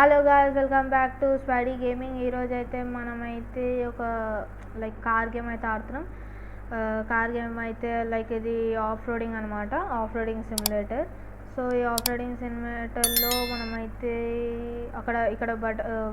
Hello guys, welcome back to Spidey gaming. ఈరోజు అయితే మనమైతే ఒక కార్ గేమ్ అయితే ఆడుతున్నాం. కార్ గేమ్ అయితే ఇది ఆఫ్ రోడింగ్ అనమాట, ఆఫ్ రోడింగ్ సిమ్యులేటర్. సో ఈ ఆఫ్ రోడింగ్ సిమ్యులేటర్లో మనమైతే ఇక్కడ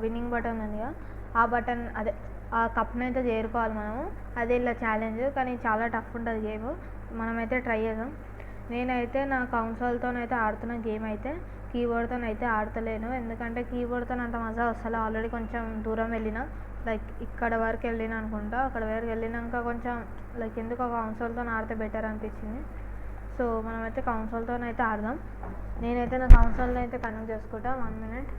విన్నింగ్ బటన్ ఉంది కదా, ఆ బటన్ అదే ఆ కప్ని అయితే చేరుకోవాలి మనము. అదే ఇలా ఛాలెంజ్, కానీ చాలా టఫ్ ఉంటుంది గేమ్. మనమైతే ట్రై చేద్దాం. నేనైతే నా కౌన్సోల్తోనైతే ఆడుతున్న గేమ్ అయితే కీబోర్డ్తో అయితే ఆడతలేను, ఎందుకంటే కీబోర్డ్తో అంత మజా వస్తలే. ఆల్రెడీ కొంచెం దూరం వెళ్ళిన, ఇక్కడ వరకు వెళ్ళిన అనుకుంటా. అక్కడ వరకు వెళ్ళినాక కొంచెం ఎందుకు ఒక కౌన్సోల్తో ఆడితే బెటర్ అనిపించింది. సో మనమైతే కౌన్సోల్తో అయితే ఆడదాం. నేనైతే నా కౌన్సోల్ని అయితే కనెక్ట్ చేసుకుంటా. 1 minute.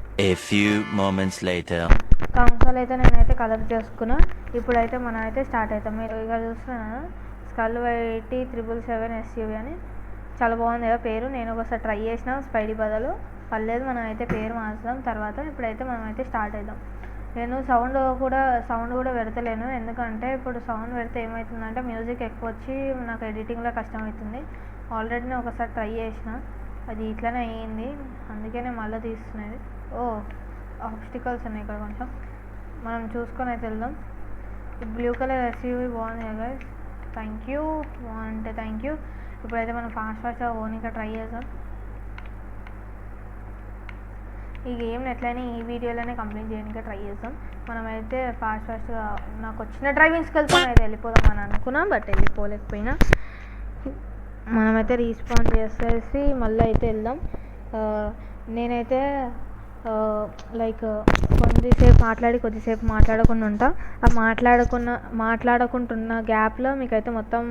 కౌన్సోల్ అయితే నేనైతే కనెక్ట్ చేసుకున్నా. ఇప్పుడైతే మనం అయితే స్టార్ట్ అవుతాం. మీరు ఇక చూస్తున్నాను, స్కల్ 777 SUV అని చాలా బాగుంది కదా పేరు. నేను ఒకసారి ట్రై చేసిన స్పైడీ బదులు, పర్లేదు. మనం అయితే పేరు మార్చుదాం తర్వాత. ఇప్పుడైతే మనం అయితే స్టార్ట్ అవుదాం. నేను సౌండ్ కూడా పెడతలేను, ఎందుకంటే ఇప్పుడు సౌండ్ పెడితే ఏమవుతుందంటే మ్యూజిక్ ఎక్కువ వచ్చి నాకు ఎడిటింగ్లో కష్టమవుతుంది. ఆల్రెడీ నేను ఒకసారి ట్రై చేసిన, అది ఇట్లనే అయ్యింది. అందుకే నేను మళ్ళీ తీస్తున్నది. ఆబ్స్టికల్స్ ఉన్నాయి ఇక్కడ కొంచెం, మనం చూసుకొని అయితే వెళ్దాం. ఈ బ్లూ కలర్ SUV బాగుంది కదా. థ్యాంక్ యూ అంటే థ్యాంక్ యూ. ఇప్పుడైతే మనం ఫాస్ట్గా ఓనిక ట్రై చేద్దాం. ఈ గేమ్ని ఎట్లయినా ఈ వీడియోలోనే కంప్లీట్ చేయడానికి ట్రై చేద్దాం. మనమైతే ఫాస్ట్గా నాకు వచ్చిన డ్రైవింగ్ స్కిల్తో అయితే వెళ్ళిపోదాం అని అనుకున్నాం, బట్ వెళ్ళిపోలేకపోయినా. మనమైతే రీస్పాండ్ చేసేసి మళ్ళీ అయితే వెళ్దాం. నేనైతే కొద్దిసేపు మాట్లాడకుండా ఉంటా. ఆ మాట్లాడుకుంటున్న గ్యాప్లో మీకైతే మొత్తం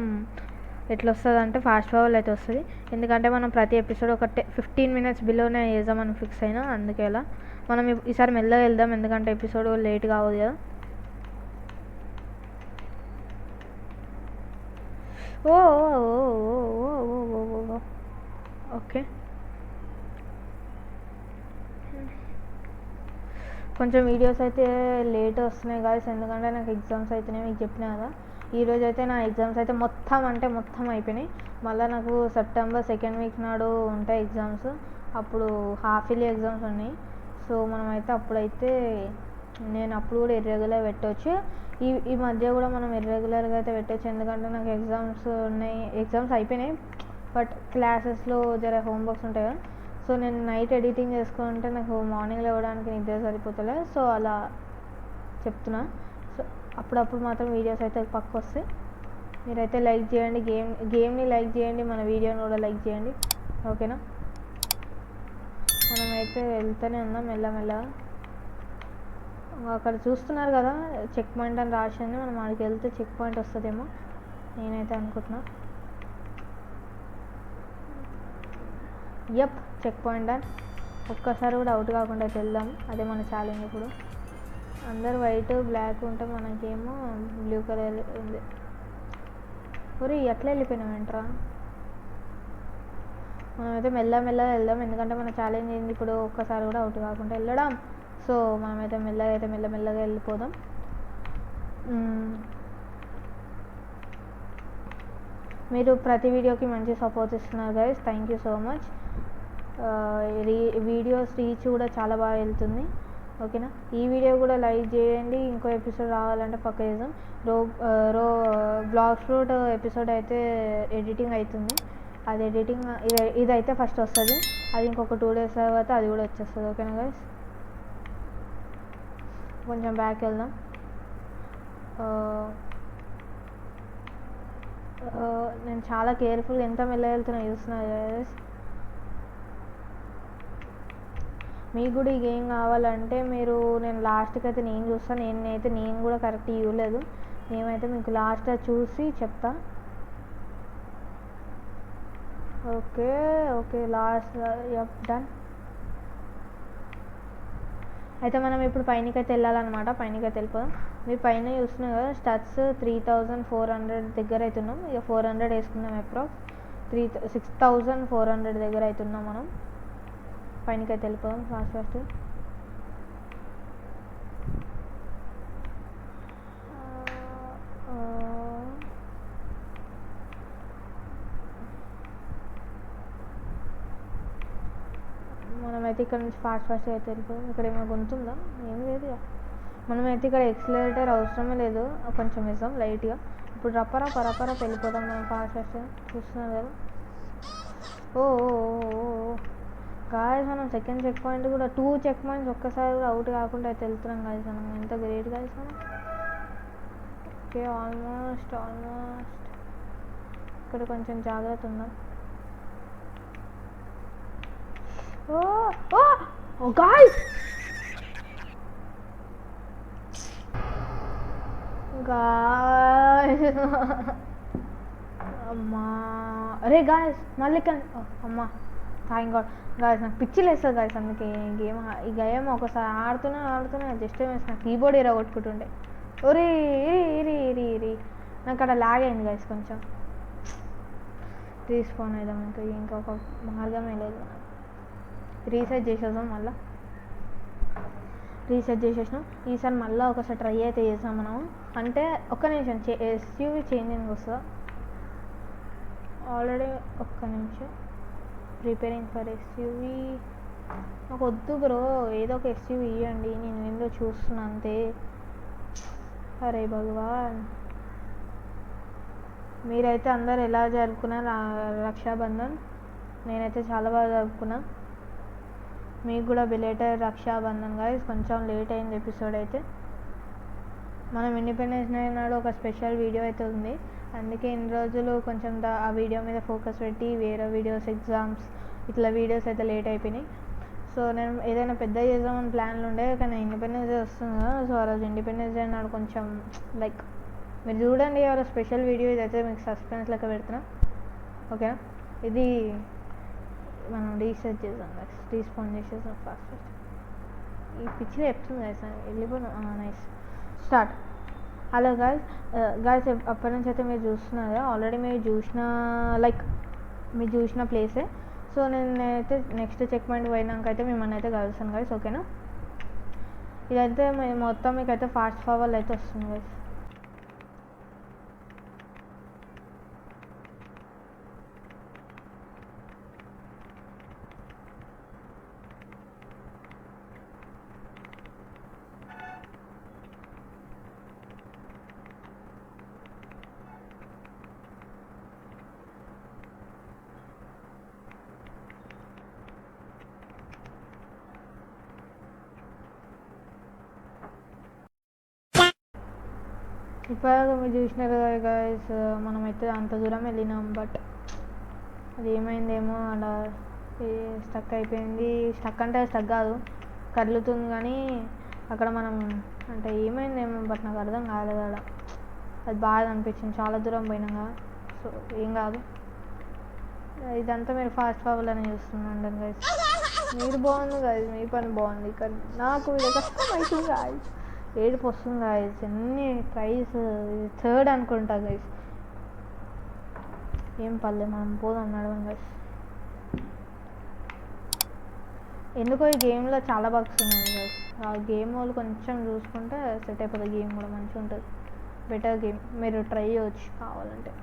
ఎట్లా వస్తుంది అంటే ఫాస్ట్ ఫార్వర్డ్ అయితే వస్తుంది. ఎందుకంటే మనం ప్రతి ఎపిసోడ్ ఒక 15 minutes బిలోనే వేద్దామని ఫిక్స్ అయినా, అందుకే అలా. మనం ఈసారి మెల్లగా వెళ్దాం, ఎందుకంటే ఎపిసోడ్ లేట్ కావద్దు కదా. ఓకే, కొంచెం వీడియోస్ అయితే లేట్ వస్తున్నాయి గాయస్, ఎందుకంటే నాకు ఎగ్జామ్స్ అయితేనే మీకు చెప్పినా కదా. ఈరోజు అయితే నా ఎగ్జామ్స్ అయితే మొత్తం అయిపోయినాయి. మళ్ళీ నాకు సెప్టెంబర్ 2nd week నాడు ఉంటాయి ఎగ్జామ్స్. అప్పుడు హాఫ్ ఇయర్లీ ఎగ్జామ్స్ ఉన్నాయి. సో మనమైతే నేను అప్పుడు కూడా ఇర్రెగ్యులర్ పెట్టవచ్చు. ఈ మధ్య కూడా మనం ఇర్రెగ్యులర్గా అయితే పెట్టవచ్చు, ఎందుకంటే నాకు ఎగ్జామ్స్ అయిపోయినాయి. బట్ క్లాసెస్లో జర హోంవర్క్స్ ఉంటాయి కదా. సో నేను నైట్ ఎడిటింగ్ చేసుకుంటే నాకు మార్నింగ్ లేవడానికి నిద్ర సరిపోతలే. సో అలా చెప్తున్నా. సో అప్పుడప్పుడు మాత్రం వీడియోస్ అయితే పక్క వస్తాయి. మీరైతే లైక్ చేయండి, గేమ్ని లైక్ చేయండి, మన వీడియోని కూడా లైక్ చేయండి, ఓకేనా. మనమైతే వెళ్తూనే ఉన్నాం మెల్లమెల్లగా. అక్కడ చూస్తున్నారు కదా, చెక్ పాయింట్ అని రాసింది. మనం అక్కడికి వెళ్తే చెక్ పాయింట్ వస్తుందేమో నేనైతే అనుకుంటున్నా. చెక్ పాయింట్ అని ఒక్కసారి కూడా అవుట్ కాకుండా అయితే వెళ్దాం. అదే మన ఛాలెంజ్. ఇప్పుడు అందరు వైట్ బ్లాక్ ఉంటే మనకేమో బ్లూ కలర్ ఉంది. ఎట్లా వెళ్ళిపోయినాం ఏంట్రా. మనమైతే మెల్లగా వెళ్దాం, ఎందుకంటే మన ఛాలెంజ్ ఏంది ఇప్పుడు ఒక్కసారి కూడా అవుట్ కాకుండా వెళ్ళడం. సో మనమైతే మెల్లగా వెళ్ళిపోదాం. మీరు ప్రతి వీడియోకి మంచి సపోర్ట్ ఇస్తున్నారు guys, thank you so much. Videos reach కూడా చాలా బాగా వెళ్తుంది, ఓకేనా. ఈ వీడియో కూడా లైక్ చేయండి. ఇంకో ఎపిసోడ్ రావాలంటే పక్క చేద్దాం. బ్లాగ్ ఫ్రూట్ ఎపిసోడ్ అయితే ఎడిటింగ్ అవుతుంది. అది ఇదైతే ఫస్ట్ వస్తుంది, అది ఇంకొక 2 days తర్వాత అది కూడా వచ్చేస్తుంది, ఓకేనా గైస్. కొంచెం బ్యాక్ వెళ్దాం. నేను చాలా కేర్ఫుల్గా ఎంత మెల్లగా వెళ్తున్నా చూస్తున్నా గైస్. మీకు కూడా ఈ గేమ్ కావాలంటే నేను లాస్ట్కి అయితే నేను చూస్తాను. నేను కూడా కరెక్ట్ ఇవ్వలేదు. మేమైతే మీకు లాస్ట్ చూసి చెప్తా. Okay last done. అయితే మనం ఇప్పుడు పైనకైతే వెళ్ళాలన్నమాట. పైనకైతే వెళ్ళిపోదాం. మీరు పైన చూస్తున్నాం కదా, స్టడ్స్ 3400 దగ్గర అవుతున్నాం. ఇక 400 వేసుకుందాం. అప్రాక్స్ 6400 దగ్గర అవుతున్నాం మనం. పైనకైతే వెళ్ళిపోదాం ఫాస్ట్. మనమైతే ఇక్కడ నుంచి ఫాస్ట్గా అయితే వెళ్ళిపోదాం. ఇక్కడ ఏమైనా గొంతుందా? ఏం లేదు ఇక. మనమైతే ఇక్కడ ఎక్సిలరేటర్ అవసరమే లేదు, కొంచెం ఇస్తాం లైట్గా. ఇప్పుడు పరపర వెళ్ళిపోదాం మనం ఫాస్ట్గా. చూస్తున్నారు కదా. ఓ గాయస్, మనం సెకండ్ చెక్ పాయింట్ కూడా 2 చెక్ పాయింట్స్ ఒక్కసారి కూడా అవుట్ కాకుండా అయితే వెళ్తున్నాం గాయస్. మనం ఎంత గ్రేట్ గాయస్ మనం. ఓకే, ఆల్మోస్ట్ ఇక్కడ కొంచెం జాగ్రత్త ఉందాం. ఓ గాయ్స్, అమ్మా, అరే గాయస్ మళ్ళీ అమ్మా, థ్యాంక్ గాడ్ గాయస్. నాకు పిచ్చి లేస్తుంది గాయస్, అందుకే ఈ గేమ్ ఒకసారి ఆడుతూనే జస్ట్ వేసిన కీబోర్డ్ కొట్టుకుంటుండే. ఒరే ఇరి నాకు అక్కడ లాగ్ అయింది గాయస్ కొంచెం. రీస్పాన్ అయిదాం, ఇంకొక మార్గమే లేదు. రీసెట్ చేసేద్దాం, మళ్ళీ రీసెట్ చేసేసినాం. ఈసారి మళ్ళీ ఒకసారి ట్రై అయితే చేసాం మనం. అంటే ఒక్క నిమిషం, ఎస్యూవి చేంజింగ్ వస్తుందా ఆల్రెడీ? ఒక్క నిమిషం, ప్రిపేరింగ్ ఫర్ ఎస్యూవి. నాకు వద్దు బ్రో, ఏదో ఒక ఎస్యూవి ఇవ్వండి, నేను ఏందో చూస్తున్నా అంతే. అరే భగవాన్, మీరైతే అందరు ఎలా జరుపుకున్నారు రక్షాబంధన్? నేనైతే చాలా బాగా జరుపుకున్నా. మీకు కూడా బిలేటెడ్ రక్షాబంధన్ గాయస్. కొంచెం లేట్ అయింది ఎపిసోడ్ అయితే. మనం ఇండిపెండెన్స్ డే నాడు ఒక స్పెషల్ వీడియో అయితే ఉంది, అందుకే ఇన్ని రోజులు కొంచెం ఆ వీడియో మీద ఫోకస్ పెట్టి వేరే వీడియోస్, ఎగ్జామ్స్ ఇట్లా వీడియోస్ అయితే లేట్ అయిపోయినాయి. సో నేను ఏదైనా పెద్ద చేద్దామని ప్లాన్లు ఉండే, కానీ ఇండిపెండెన్స్ డే వస్తుంది కదా. సో ఆ రోజు ఇండిపెండెన్స్ డే నాడు కొంచెం లైక్ మీరు చూడండి ఎవరో స్పెషల్ వీడియో ఇదైతే మీకు సస్పెన్స్ లెక్క పెడుతున్నా, ఓకేనా? ఇది మనం రీసెర్చ్ చేద్దాం, రీస్పాన్ చేసేద్దాం ఫాస్ట్. ఈ పిచ్చిలో చెప్తుంది గాయస్, వెళ్ళిపోయినా. Nice, start. హలో గాయస్, అప్పటి నుంచి అయితే మీరు చూస్తున్నారు కదా, ఆల్రెడీ మీరు చూసిన ప్లేసే. సో నేనైతే నెక్స్ట్ చెక్ పాయింట్ పోయినాక అయితే మిమ్మల్ని అయితే కలుస్తాను గాయస్, ఓకేనా? ఇదైతే మొత్తం మీకైతే ఫాస్ట్ ఫార్వర్డ్ అయితే వస్తుంది గాయస్. ఇప్పుడు మీరు చూసినారు కదా గాయస్, మనమైతే అంత దూరం వెళ్ళినాం, బట్ అది ఏమైందేమో అలా స్టక్ అయిపోయింది. స్టక్ అంటే స్టక్ కాదు, కదులుతుంది, కానీ అక్కడ మనం అంటే ఏమైందేమో, బట్ నాకు అర్థం కాలేదు. అక్కడ అది బాగా అనిపించింది, చాలా దూరం పోయినాగా. సో ఏం కాదు, ఇదంతా మీరు ఫాస్ట్ ఫార్వర్డ్ అని చూస్తున్నాండి గైస్. మీరు బాగుంది గైస్, మీ పని బాగుంది, కానీ నాకు ఇది కష్టం అవుతుంది గాయస్. ఏడుపు వస్తుంది గాయస్. ఎన్ని ట్రైస్, థర్డ్ అనుకుంటా గైస్. ఏం పర్లేదు, మనం పోదాం, నడవం గైస్. ఎందుకో ఈ గేమ్లో చాలా బగ్స్ ఉన్నాయి గైస్. ఆ గేమ్ వాళ్ళు కొంచెం చూసుకుంటే సెట్ అయిపోతుంది, గేమ్ కూడా మంచిగా ఉంటుంది, బెటర్ గేమ్. మీరు ట్రై చేయవచ్చు కావాలంటే.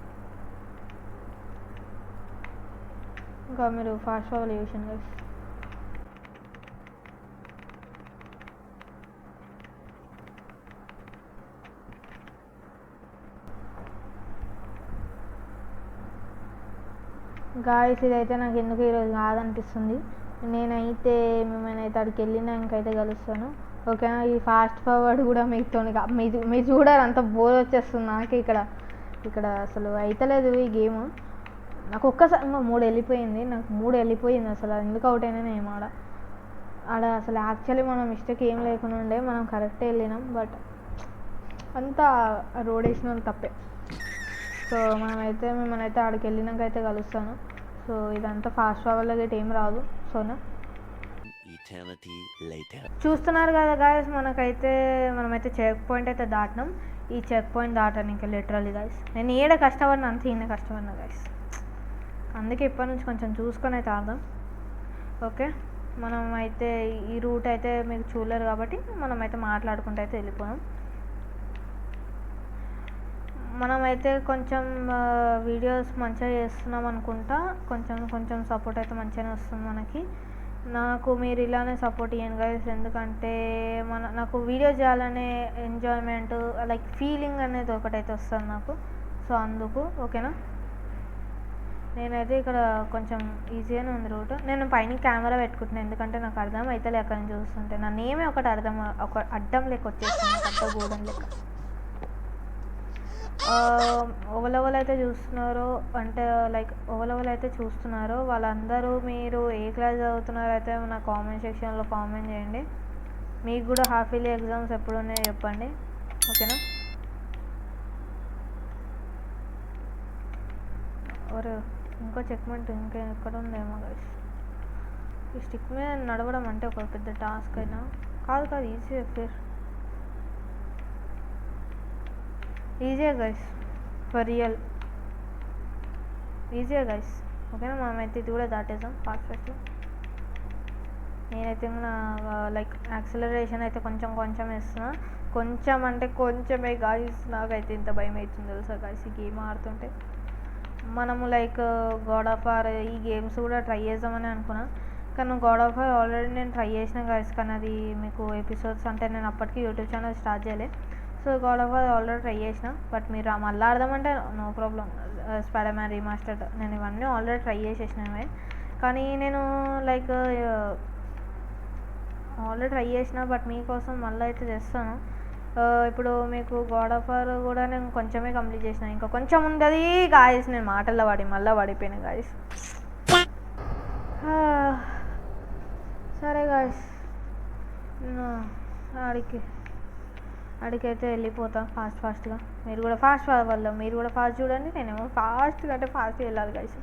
ఇంకా మీరు ఫాస్ట్ ఫార్వర్డ్ చేసాను గైస్. గాయస్ ఇదైతే నాకు ఎందుకు ఈరోజు కాదనిపిస్తుంది. నేనైతే మిమ్మల్ని అయితే అక్కడికి వెళ్ళినాకైతే కలుస్తాను, ఓకేనా? ఈ ఫాస్ట్ ఫార్వర్డ్ కూడా మీతో మీరు చూడాలి, అంత బోర్ వచ్చేస్తుంది నాకు. ఇక్కడ అసలు అయితలేదు ఈ గేమ్. నాకు ఒక్కసారి 3 వెళ్ళిపోయింది, నాకు 3 వెళ్ళిపోయింది. అసలు ఎందుకు అవుట్ అయినా ఏమో ఆడ అసలు యాక్చువల్లీ మనం మిస్టేక్ ఏం లేకుండా ఉండే, మనం కరెక్టే వెళ్ళినాం, బట్ అంతా రోడ్ వేసిన వాళ్ళు తప్పే. సో మనమైతే మిమ్మల్ని అయితే ఆడికి వెళ్ళినాక అయితే కలుస్తాను. సో ఇదంతా ఫాస్ట్ ఫార్వర్డ్లో గట్టి ఏం రాదు. సోనా చూస్తున్నారు కదా గాయస్, మనమైతే చెక్ పాయింట్ అయితే దాటినాం. ఈ చెక్ పాయింట్ దాటానికి లిటరల్లీ గాయస్ నేను ఏడ కష్టపడినా అంతే, ఈయన కష్టపడినా గాయస్. అందుకే ఇప్పటి నుంచి కొంచెం చూసుకొని అయితే ఆడదాం, ఓకే? మనం అయితే ఈ రూట్ అయితే మీకు చూడలేరు కాబట్టి మనమైతే మాట్లాడుకుంటూ అయితే వెళ్ళిపోయాం. మనమైతే కొంచెం వీడియోస్ మంచిగా చేస్తున్నాం అనుకుంటా, కొంచెం సపోర్ట్ అయితే మంచిగానే వస్తుంది మనకి. నాకు మీరు ఇలానే సపోర్ట్ ఇవ్వండి గైస్, ఎందుకంటే నాకు వీడియో చేయాలనే ఎంజాయ్మెంట్ లైక్ ఫీలింగ్ అనేది ఒకటైతే వస్తుంది నాకు. సో అందుకు ఓకేనా. నేనైతే ఇక్కడ కొంచెం ఈజీగానే ఉంది రూట్. నేను పైన కెమెరా పెట్టుకుంటున్నాను ఎందుకంటే నాకు అర్థం అయితే అక్కడ నుంచి చూస్తుంటే నా నేమే ఒకటి అడ్డం లెక్క వచ్చేస్తుంది, పెద్ద గోడం లెక్క. ఎవరెవరైతే చూస్తున్నారో అంటే లైక్ ఎవరెవరైతే చూస్తున్నారో వాళ్ళందరూ మీరు ఏ క్లాస్ చదువుతున్నారో అయితే నా కామెంట్ సెక్షన్లో కామెంట్ చేయండి. మీకు కూడా హాఫ్ ఇయర్లీ ఎగ్జామ్స్ ఎప్పుడు ఉన్నాయో చెప్పండి ఓకేనా. ఎవరు ఇంకో చెక్మెంట్ ఇంకా ఎక్కడ ఉందేమో గైస్. ఈ స్టిక్ మీద నడవడం అంటే ఒక పెద్ద టాస్క్ అయినా కాదు, ఈజీయే గైస్, ఫర్ రియల్ ఈజీయే గైస్ ఓకేనా. మనమైతే ఇది కూడా దాటేసాం ఫాస్ట్లో. నేనైతే నా లైక్ యాక్సిలరేషన్ అయితే కొంచెం వేస్తున్నా, కొంచెం అంటే కొంచెమే గాయస్. నాకైతే ఇంత భయం అవుతుంది తెలుసా గాయస్ ఈ గేమ్ ఆడుతుంటే. మనము లైక్ గాడ్ ఆఫ్ వార్ ఈ గేమ్స్ కూడా ట్రై చేద్దామని అనుకున్నా, కానీ గాడ్ ఆఫ్ వార్ ఆల్రెడీ నేను ట్రై చేసిన గాయస్, కానీ అది మీకు ఎపిసోడ్స్ అంటే నేను అప్పటికి యూట్యూబ్ ఛానల్ స్టార్ట్ చేయలే. So God of War already try చేసిన, బట్ మీరు మళ్ళీ ఆడదామంటే no problem. Spider Man remastered నేను ఇవన్నీ ఆల్రెడీ ట్రై చేసేసినవే, కానీ నేను లైక్ ఆల్రెడీ ట్రై చేసిన, బట్ మీకోసం మళ్ళీ అయితే చేస్తాను. ఇప్పుడు మీకు గాడ్ ఆఫ్ వార్ కూడా నేను కొంచెమే కంప్లీట్ చేసిన, ఇంకా కొంచెం ఉంది గాయస్. నేను మాటల్లో మళ్ళీ పడిపోయినా గాయస్. సరే గాయస్, నేను అడికైతే వెళ్ళిపోతా ఫాస్ట్గా. మీరు కూడా ఫాస్ట్ వల్ల మీరు కూడా ఫాస్ట్ చూడండి, నేనేమో ఫాస్ట్ అంటే ఫాస్ట్గా వెళ్ళాలి గాయస్.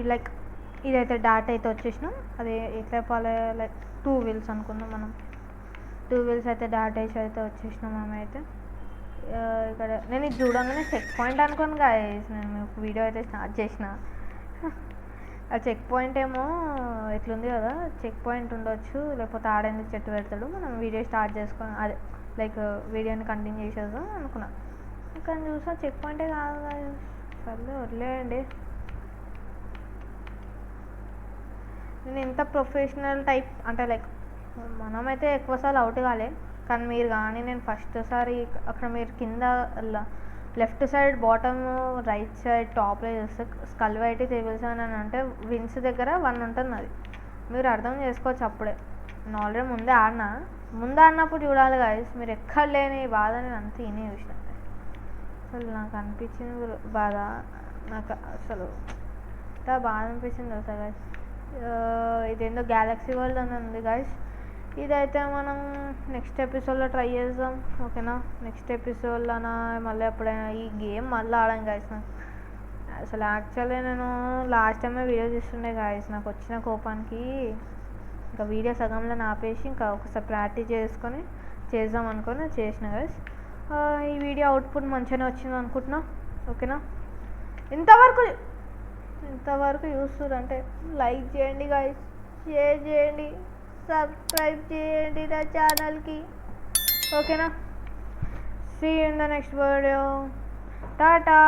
లైక్ ఇదైతే డాట్ అయితే వచ్చేసినాం. అది ఎట్లా చెప్పాలి, లైక్ 2 వీల్స్ అనుకుందాం మనం. 2 వీల్స్ అయితే డాట్ వేసి అయితే వచ్చేసినాం మనమైతే. ఇక్కడ నేను ఇది చూడంగానే చెక్ పాయింట్ అనుకోను గాయస్, నేను వీడియో అయితే స్టార్ట్ చేసిన. ఆ చెక్ పాయింట్ ఏమో ఎట్లుంది కదా, చెక్ పాయింట్ ఉండొచ్చు, లేకపోతే ఆడేందుకు చెట్టు పెడతాడు, మనం వీడియో స్టార్ట్ చేసుకొని అదే లైక్ వీడియోని కంటిన్యూ చేసేద్దాం అనుకున్నా. కానీ చూసా చెక్ పాయింటే కాదు గాయస్. సర్లే వదిలేయండి. నేను ఎంత ప్రొఫెషనల్ టైప్ అంటే లైక్ మనమైతే ఎక్కువసార్లు అవుట్ కాలే, కానీ మీరు కానీ నేను ఫస్ట్ సారి అక్కడ మీరు కింద left side bottom right side టాప్లో చూస్తే స్కల్ వైట్ టేబుల్స్ అని అంటే విన్స్ దగ్గర 1 ఉంటుంది. అది మీరు అర్థం చేసుకోవచ్చు. అప్పుడే నేను ఆల్రెడీ ముందే ఆడినప్పుడు చూడాలి గాయస్. మీరు ఎక్కడ లేని బాధ నేను అంత ఈయనే చూసిన. అసలు నాకు అనిపించింది బాధ, నాకు అసలు ఎంత బాధ అనిపించింది తెలుసా గాయస్. ఇదేందో గ్యాలక్సీ వరల్డ్ అని ఉంది గాయస్. ఇదైతే మనం నెక్స్ట్ ఎపిసోడ్లో ట్రై చేద్దాం ఓకేనా. నెక్స్ట్ ఎపిసోడ్లోనా మళ్ళీ ఎప్పుడైనా ఈ గేమ్ మళ్ళీ ఆడాను గాయస్. నాకు అసలు యాక్చువల్లీ నేను లాస్ట్ టైమే వీడియో తీస్తుండే గాయస్, నాకు వచ్చిన కోపానికి ఇంకా వీడియో సగంలో ఆపేసి ఇంకా ఒకసారి ప్రాక్టీస్ చేసుకొని చేద్దాం అనుకొని చేసిన గాయస్. ఈ వీడియో అవుట్పుట్ మంచిగానే వచ్చింది అనుకుంటున్నా ఓకేనా. ఇంతవరకు చూస్తురంటే లైక్ చేయండి గాయస్, షేర్ చేయండి, సబ్స్క్రైబ్ చేయండి నా ఛానల్కి ఓకేనా. See you in the next video. Tata.